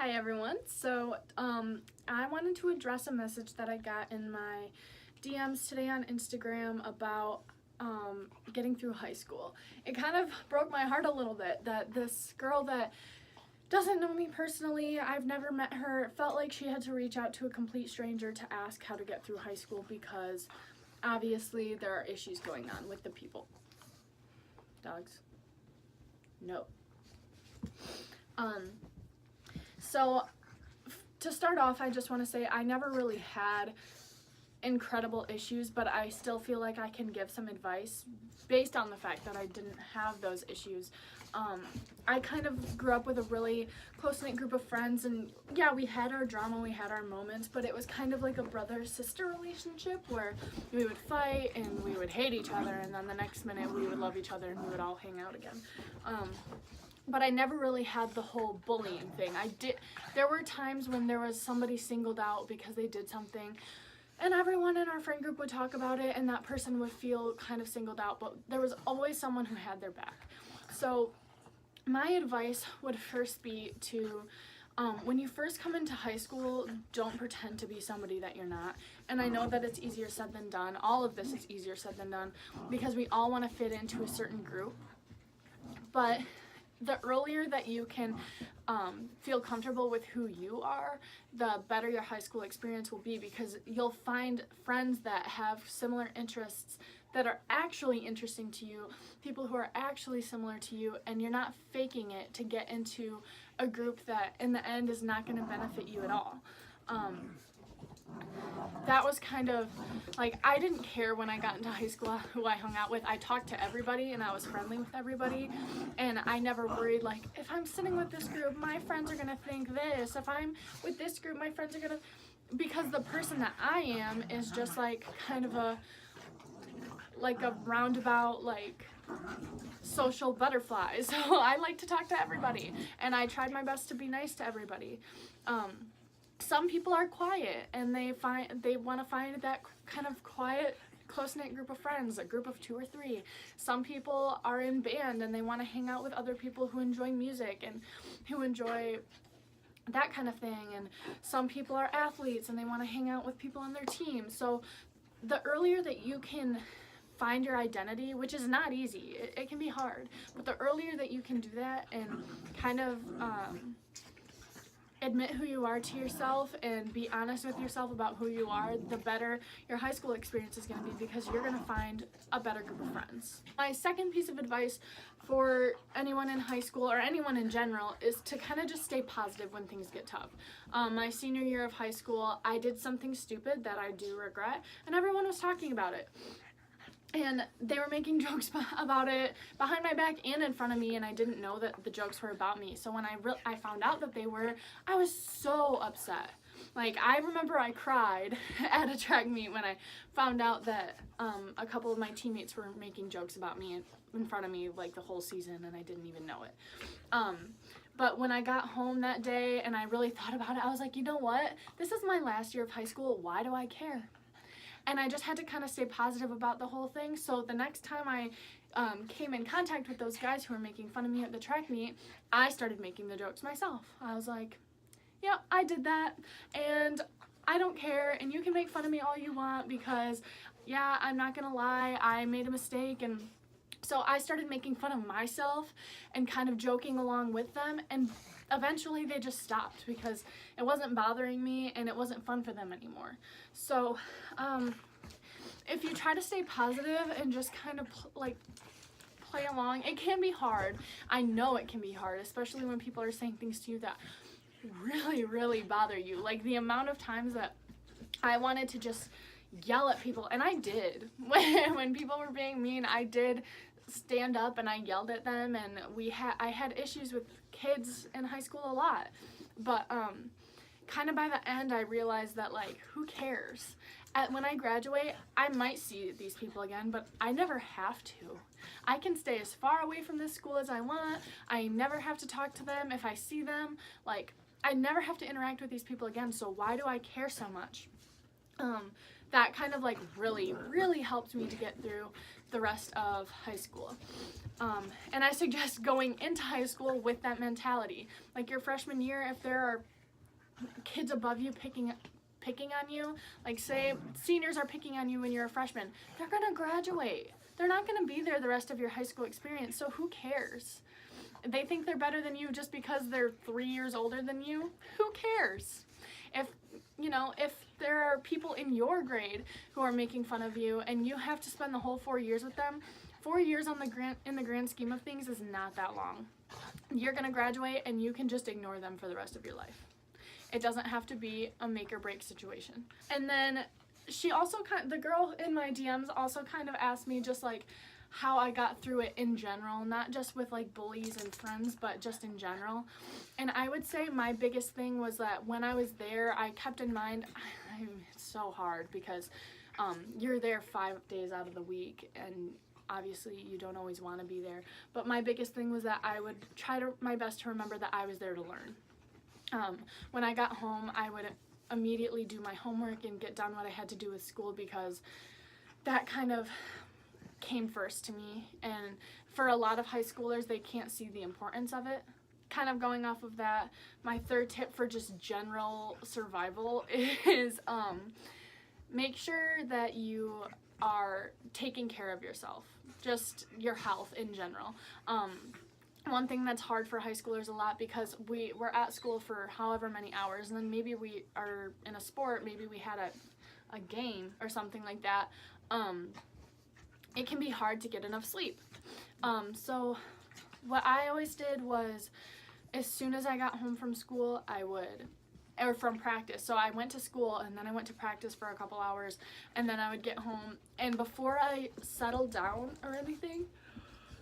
Hi everyone. I wanted to address a message that I got in my DMs today on Instagram about getting through high school. It kind of broke my heart a little bit that this girl that doesn't know me personally, I've never met her, felt like she had to reach out to a complete stranger to ask how to get through high school because obviously there are issues going on with the people. Dogs? No. To start off, I just want to say I never really had incredible issues, but I still feel like I can give some advice based on the fact that I didn't have those issues. I kind of grew up with a really close-knit group of friends, and yeah, we had our drama, we had our moments, but it was kind of like a brother-sister relationship where we would fight and we would hate each other, and then the next minute we would love each other and we would all hang out again. But I never really had the whole bullying thing. There were times when there was somebody singled out because they did something, and everyone in our friend group would talk about it, and that person would feel kind of singled out, but there was always someone who had their back. So my advice would first be to, when you first come into high school, don't pretend to be somebody that you're not. And I know that it's easier said than done. All of this is easier said than done because we all want to fit into a certain group. But the earlier that you can feel comfortable with who you are, the better your high school experience will be, because you'll find friends that have similar interests that are actually interesting to you, people who are actually similar to you, and you're not faking it to get into a group that in the end is not going to benefit you at all. That was kind of like, I didn't care when I got into high school who I hung out with. I talked to everybody and I was friendly with everybody, and I never worried like, if I'm sitting with this group, my friends are gonna think this. If I'm with this group, my friends are gonna, because the person that I am is just like kind of a roundabout, like social butterfly. So I like to talk to everybody, and I tried my best to be nice to everybody. Some people are quiet and they want to find that kind of quiet, close-knit group of friends, a group of 2 or 3. Some people are in band and they want to hang out with other people who enjoy music and who enjoy that kind of thing. And some people are athletes and they want to hang out with people on their team. So the earlier that you can find your identity, which is not easy, it can be hard, but the earlier that you can do that and kind of admit who you are to yourself and be honest with yourself about who you are, the better your high school experience is going to be, because you're going to find a better group of friends. My second piece of advice for anyone in high school or anyone in general is to kind of just stay positive when things get tough. My senior year of high school, I did something stupid that I do regret, and everyone was talking about it. And they were making jokes about it behind my back and in front of me, and I didn't know that the jokes were about me. So when I found out that they were, I was so upset. Like, I remember I cried at a track meet when I found out that a couple of my teammates were making jokes about me in front of me like the whole season, and I didn't even know it. But when I got home that day and I really thought about it, I was like, you know what? This is my last year of high school. Why do I care? And I just had to kind of stay positive about the whole thing. So the next time I came in contact with those guys who were making fun of me at the track meet, I started making the jokes myself. I was like, yeah, I did that, and I don't care, and you can make fun of me all you want because, yeah, I'm not gonna lie, I made a mistake. And so I started making fun of myself and kind of joking along with them, and eventually they just stopped because it wasn't bothering me and it wasn't fun for them anymore. So if you try to stay positive and just kind of play along, it can be hard. I know it can be hard, especially when people are saying things to you that really, really bother you. Like the amount of times that I wanted to just yell at people, and I did. When people were being mean, I did stand up and I yelled at them, and I had issues with kids in high school a lot. But kind of by the end I realized that, like, who cares? When I graduate, I might see these people again, but I never have to. I can stay as far away from this school as I want. I never have to talk to them. If I see them, like, I never have to interact with these people again, so why do I care so much? That kind of like really, really helped me to get through the rest of high school. And I suggest going into high school with that mentality. Like your freshman year, if there are kids above you picking on you, like say seniors are picking on you when you're a freshman, they're gonna graduate. They're not gonna be there the rest of your high school experience, so who cares? They think they're better than you just because they're 3 years older than you. Who cares? If there are people in your grade who are making fun of you and you have to spend the whole 4 years with them, 4 years in the grand scheme of things is not that long. You're gonna graduate and you can just ignore them for the rest of your life. It doesn't have to be a make or break situation. And then she also the girl in my DMs also kind of asked me just like how I got through it in general, not just with like bullies and friends, but just in general. And I would say my biggest thing was that when I was there, I kept in mind, it's so hard because you're there 5 days out of the week, and obviously you don't always want to be there. But my biggest thing was that I would try my best to remember that I was there to learn. When I got home, I would immediately do my homework and get done what I had to do with school, because that kind of came first to me. And for a lot of high schoolers, they can't see the importance of it. Kind of going off of that, my third tip for just general survival is make sure that you are taking care of yourself, just your health in general. One thing that's hard for high schoolers a lot, because we're at school for however many hours, and then maybe we are in a sport, maybe we had a game or something like that, it can be hard to get enough sleep. So what I always did was, as soon as I got home from school, or from practice. So I went to school and then I went to practice for a couple hours, and then I would get home, and before I settled down or anything,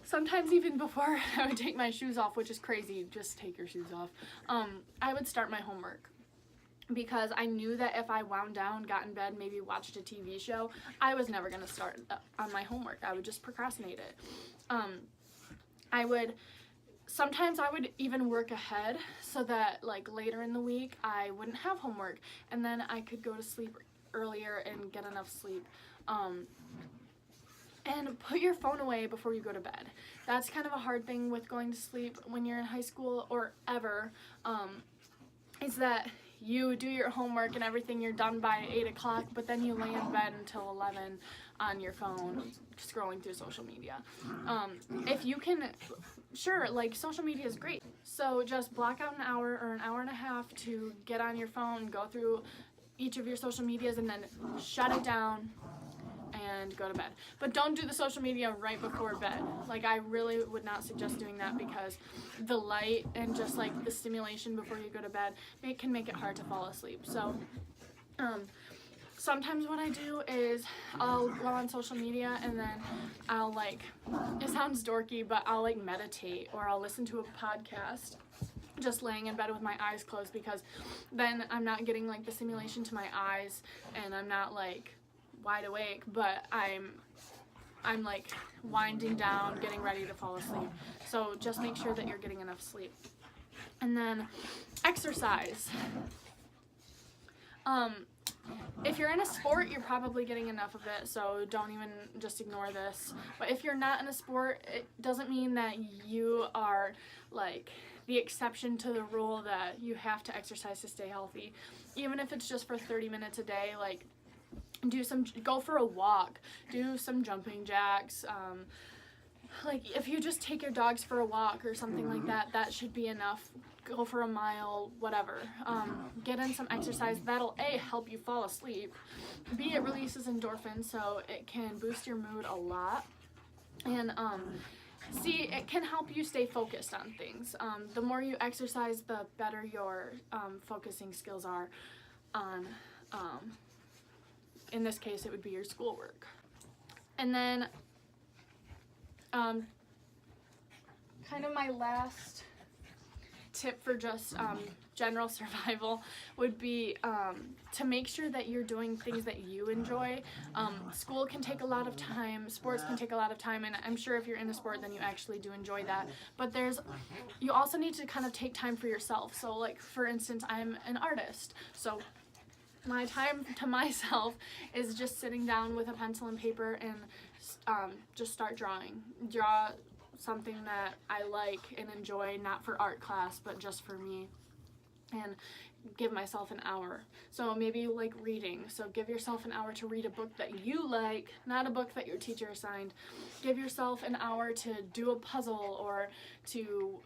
sometimes even before I would take my shoes off, which is crazy, just take your shoes off, I would start my homework. Because I knew that if I wound down, got in bed, maybe watched a TV show, I was never going to start on my homework. I would just procrastinate it. Sometimes I would even work ahead so that like later in the week I wouldn't have homework, and then I could go to sleep earlier and get enough sleep. And put your phone away before you go to bed. That's kind of a hard thing with going to sleep when you're in high school or ever, is that you do your homework and everything, you're done by 8 o'clock, but then you lay in bed until 11 on your phone scrolling through social media. If you can, sure, like social media is great. So just block out an hour or an hour and a half to get on your phone, go through each of your social medias, and then shut it down and go to bed. But don't do the social media right before bed. Like, I really would not suggest doing that, because the light and just like the stimulation before you go to bed can make it hard to fall asleep. So sometimes what I do is I'll go on social media and then I'll it sounds dorky, but I'll meditate, or I'll listen to a podcast just laying in bed with my eyes closed, because then I'm not getting the stimulation to my eyes and I'm not wide awake, but I'm winding down, getting ready to fall asleep. So just make sure that you're getting enough sleep. And then exercise. If you're in a sport, you're probably getting enough of it, so don't even just ignore this. But if you're not in a sport, it doesn't mean that you are the exception to the rule that you have to exercise to stay healthy. Even if it's just for 30 minutes a day, go for a walk, do some jumping jacks. If you just take your dogs for a walk or something like that, that should be enough. Go for a mile, whatever. Get in some exercise. That'll A, help you fall asleep. B, it releases endorphins, so it can boost your mood a lot. And C, it can help you stay focused on things. The more you exercise, the better your focusing skills are on, in this case, it would be your schoolwork. And then kind of my last tip for just general survival would be to make sure that you're doing things that you enjoy. School can take a lot of time, sports can take a lot of time, and I'm sure if you're in a sport then you actually do enjoy that. But you also need to kind of take time for yourself. So for instance, I'm an artist, so my time to myself is just sitting down with a pencil and paper and just start drawing. Draw something that I like and enjoy, not for art class, but just for me. and give myself an hour. So maybe you like reading, so give yourself an hour to read a book that you like, not a book that your teacher assigned. Give yourself an hour to do a puzzle, or to,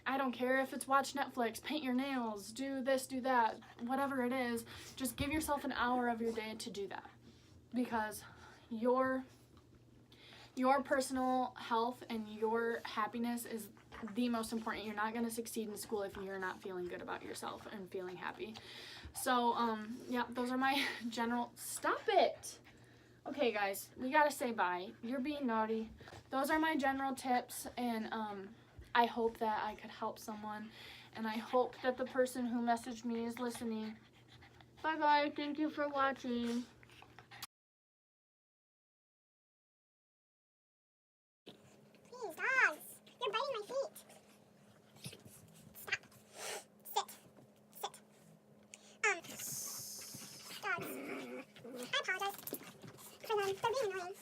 I don't care if it's watch Netflix, paint your nails, do this, do that, whatever it is. Just give yourself an hour of your day to do that, because your personal health and your happiness is the most important. You're not going to succeed in school if you're not feeling good about yourself and feeling happy. So, yeah, those are my general, stop it! Okay, guys, we gotta say bye. You're being naughty. Those are my general tips, and, I hope that I could help someone, and I hope that the person who messaged me is listening. Bye-bye, thank you for watching. Please, dogs, you're biting my feet. Stop. Sit. Dogs. I apologize for them. They're being annoying.